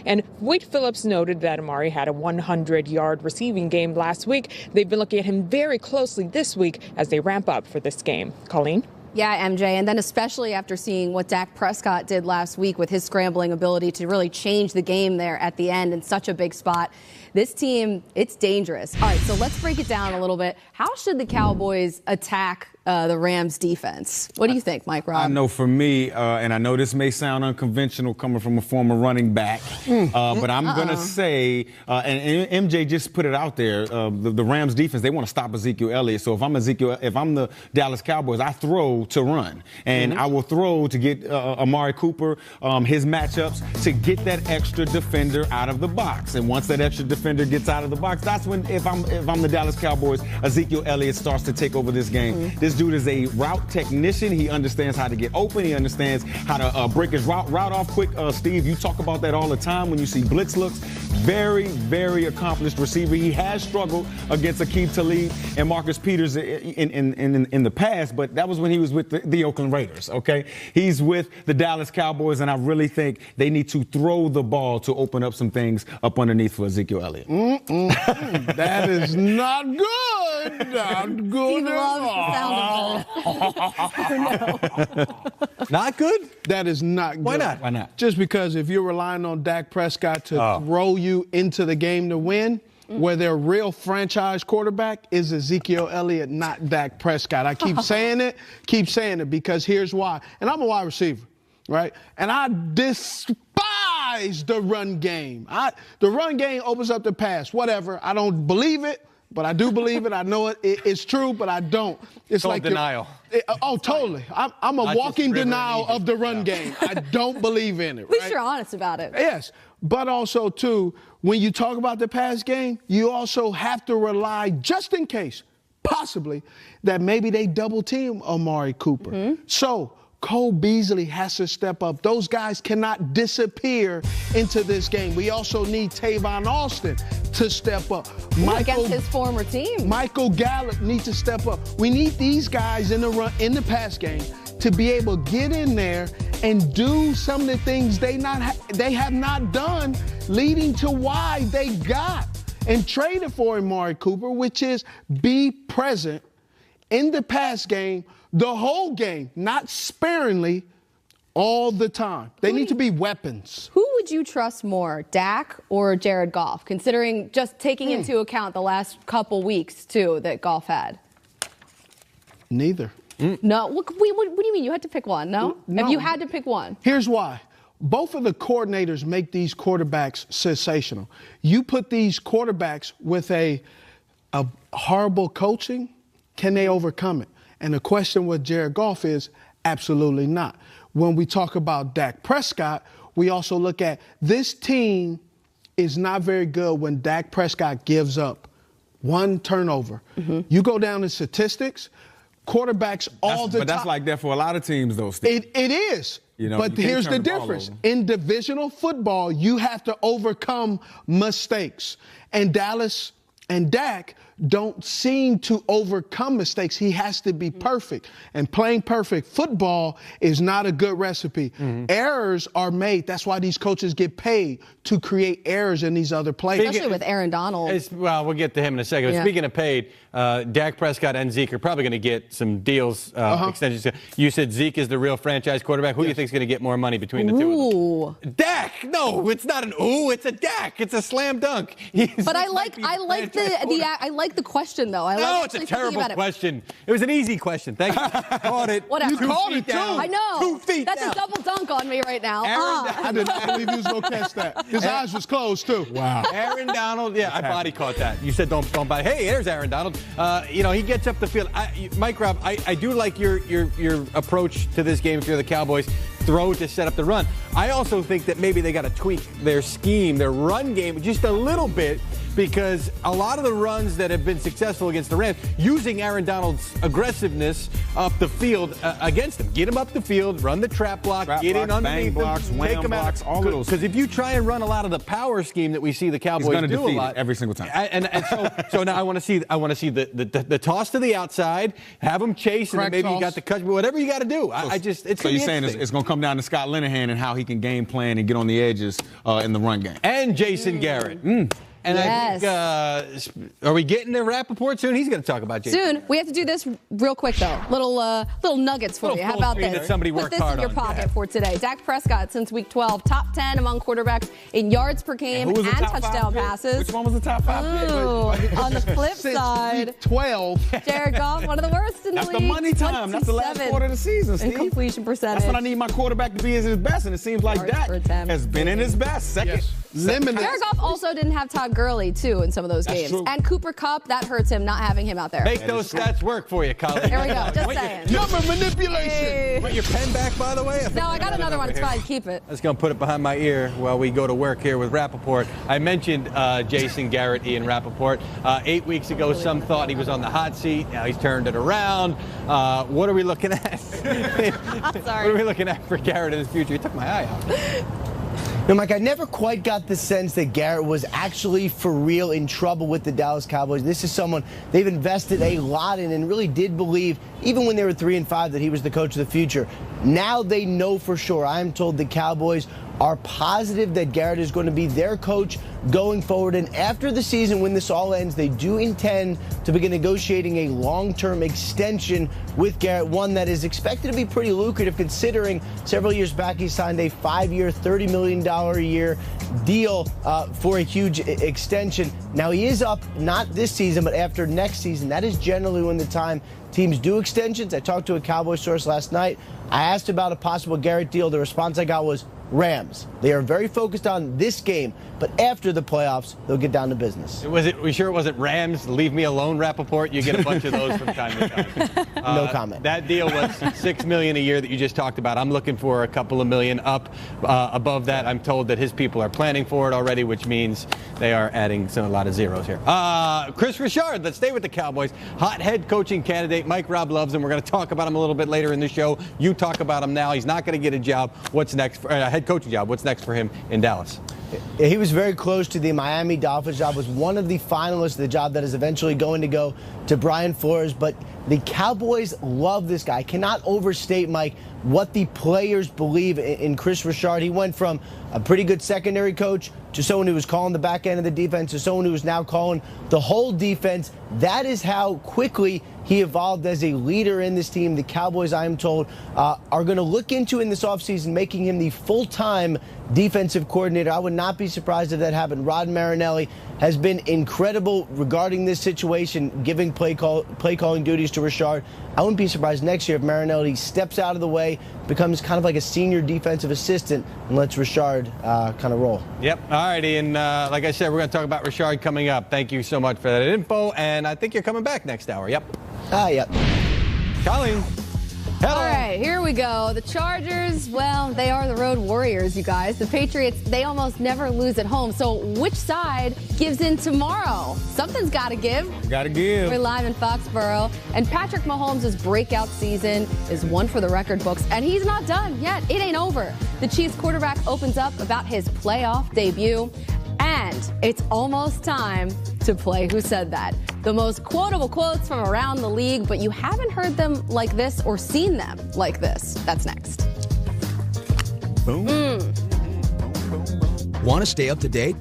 And Wade Phillips noted that Amari had a 100-yard receiving game last week. They've been looking at him very closely this week as they ramp up for this game. Colleen? Yeah, MJ, and then especially after seeing what Dak Prescott did last week with his scrambling ability to really change the game there at the end in such a big spot. This team, it's dangerous. All right, so let's break it down a little bit. How should the Cowboys attack the Rams defense? What do you think, Mike Rob? I know for me, and I know this may sound unconventional coming from a former running back, but I'm going to say, and MJ just put it out there, the Rams defense, they want to stop Ezekiel Elliott. So if I'm the Dallas Cowboys, I throw to run. And I will throw to get Amari Cooper, his matchups, to get that extra defender out of the box. And once that extra defender gets out of the box, that's when, if I'm the Dallas Cowboys, Ezekiel Elliott starts to take over this game. This dude is a route technician. He understands how to get open. He understands how to break his route off quick. Steve, you talk about that all the time when you see blitz looks. Very, very accomplished receiver. He has struggled against Aqib Talib and Marcus Peters in the past, but that was when he was with the Oakland Raiders, okay? He's with the Dallas Cowboys, and I really think they need to throw the ball to open up some things up underneath for Ezekiel Elliott. That is not good. Not good Steve at loves the sound of that. Not good? That is not good. Why not? Why not? Just because if you're relying on Dak Prescott to throw you into the game to win, where their real franchise quarterback is Ezekiel Elliott, not Dak Prescott. I keep saying it, because here's why. And I'm a wide receiver, right? And I despise the run game. The run game opens up the pass, whatever. I don't believe it, but I do believe it. I know it's true, but I don't. It's like denial. Totally. I'm a walking denial of the run game. I don't believe in it. At least you're honest about it. Yes. But also, too, when you talk about the pass game, you also have to rely, just in case, possibly, that maybe they double team Amari Cooper. So Cole Beasley has to step up. Those guys cannot disappear into this game. We also need Tavon Austin to step up. Against his former team. Michael Gallup needs to step up. We need these guys in the pass game to be able to get in there and do some of the things they have not done, leading to why they got and traded for Amari Cooper, which is be present in the pass game, the whole game, not sparingly, all the time. They need to be weapons. Who would you trust more, Dak or Jared Goff, considering just taking into account the last couple weeks, too, that Goff had? Neither. No. What do you mean? You had to pick one, no? No. If you had to pick one. Here's why. Both of the coordinators make these quarterbacks sensational. You put these quarterbacks with a horrible coaching, can they overcome it? And the question with Jared Goff is absolutely not. When we talk about Dak Prescott, we also look at this team is not very good when Dak Prescott gives up one turnover. You go down in statistics, quarterbacks all the time. But that's like that for a lot of teams, though, Steve. It is. But here's the difference. In divisional football, you have to overcome mistakes. And Dallas and Dak don't seem to overcome mistakes. He has to be perfect. And playing perfect football is not a good recipe. Errors are made. That's why these coaches get paid, to create errors in these other players. Especially with Aaron Donald. Well, we'll get to him in a second. Yeah. Speaking of paid, Dak Prescott and Zeke are probably going to get some deals, extensions. You said Zeke is the real franchise quarterback. Who do you think is going to get more money between the two of them? Dak! No, it's not an ooh. It's a Dak. It's a slam dunk. But I like the question, though. No, it's a terrible question. It was an easy question. Thank you. Caught it. Whatever. You caught it, too. I know. 2 feet That's down. a double dunk on me right now. I did not believe he was going to catch that. His eyes was closed, too. Wow. Aaron Donald, I body caught that. You said don't body. Hey, there's Aaron Donald. He gets up the field. Mike Rob, I do like your approach to this game if you're the Cowboys. Throw to set up the run. I also think that maybe they got to tweak their scheme, their run game, just a little bit because a lot of the runs that have been successful against the Rams, using Aaron Donald's aggressiveness up the field against them. Get him up the field, run the trap block, get in underneath blocks, them, take them blocks, out. all of those. Because if you try and run a lot of the power scheme that we see the Cowboys do a lot every single time. And so now I want to see the toss to the outside, have them chase, and then maybe you got the cut, whatever you got to do. So you're saying it's going to come down to Scott Linehan and how he can game plan and get on the edges in the run game. And Jason Garrett. And yes. I think, are we getting to Rappaport soon? He's going to talk about Jason. Soon. We have to do this real quick, though. Little nuggets for you. How about this? That somebody worked Put this hard in your on. pocket for today. Dak Prescott, since week 12, top 10 among quarterbacks in yards per game and touchdown passes. Which one was the top 5 pick? Ooh, on the flip Since side, week 12. Jared Goff, one of the worst in the That's league. the money time. That's the last 27th quarter of the season, Steve. in completion percentage. That's when I need my quarterback to be at his best, and it seems like Yards Dak per attempt. has been in his best. Second. Limited. Jared Goff also didn't have Todd Gurley, too, in some of those That's games. true. And Cooper Kupp, that hurts him not having him out there. Make those stats work for you, Colin. There we go. Just saying. Number manipulation. Hey. Want your pen back, by the way? No, I got another one. It's Here. fine. Keep it. I was going to put it behind my ear while we go to work here with Rappaport. I mentioned Jason Garrett, Ian Rappaport. 8 weeks ago, some thought he was on the hot seat. Now he's turned it around. What are we looking at? I'm sorry. What are we looking at for Garrett in his future? He took my eye out. No, Mike, I never quite got the sense that Garrett was actually for real in trouble with the Dallas Cowboys. This is someone they've invested a lot in and really did believe, even when they were 3-5, that he was the coach of the future. Now they know for sure. I am told the Cowboys are positive that Garrett is going to be their coach going forward. And after the season, when this all ends, they do intend to begin negotiating a long-term extension with Garrett, one that is expected to be pretty lucrative considering several years back he signed a 5-year, $30 million a year deal for a huge extension. Now he is up not this season, but after next season. That is generally when the time teams do extensions. I talked to a Cowboy source last night. I asked about a possible Garrett deal. The response I got was Rams. They are very focused on this game, but after the playoffs, they'll get down to business. We sure it wasn't Rams? Leave me alone, Rappaport. You get a bunch of those from time to time. No comment. That deal was $6 million a year that you just talked about. I'm looking for a couple of million up above that. I'm told that his people are planning for it already, which means they are adding a lot of zeros here. Chris Richard, let's stay with the Cowboys. Hot head coaching candidate. Mike Robb loves him. We're going to talk about him a little bit later in the show. You talk about him now. He's not going to get a job. What's next? A head coaching job. What's next for him in Dallas? He was very close to the Miami Dolphins job, was one of the finalists, the job that is eventually going to go to Brian Flores. But the Cowboys love this guy. I cannot overstate, Mike, what the players believe in Chris Richard. He went from a pretty good secondary coach to someone who was calling the back end of the defense to someone who is now calling the whole defense. That is how quickly he evolved as a leader in this team. The Cowboys, I am told, are going to look into in this offseason making him the full-time defensive coordinator. I would not be surprised if that happened. Rod Marinelli has been incredible regarding this situation, giving play calling duties to Richard. I wouldn't be surprised next year if Marinelli steps out of the way, becomes kind of like a senior defensive assistant, and lets Richard kind of roll. Yep. All right, Ian. Like I said, we're going to talk about Richard coming up. Thank you so much for that info, and I think you're coming back next hour. Yep. Yep. Colleen. Hello. All right, here we go. The Chargers, well, they are the road warriors, you guys. The Patriots, they almost never lose at home. So which side gives in tomorrow? Something's got to give. Got to give. We're live in Foxborough. And Patrick Mahomes' breakout season is one for the record books. And he's not done yet. It ain't over. The Chiefs quarterback opens up about his playoff debut. And it's almost time to play Who Said That. The most quotable quotes from around the league, but you haven't heard them like this or seen them like this. That's next. Boom. Want to stay up to date?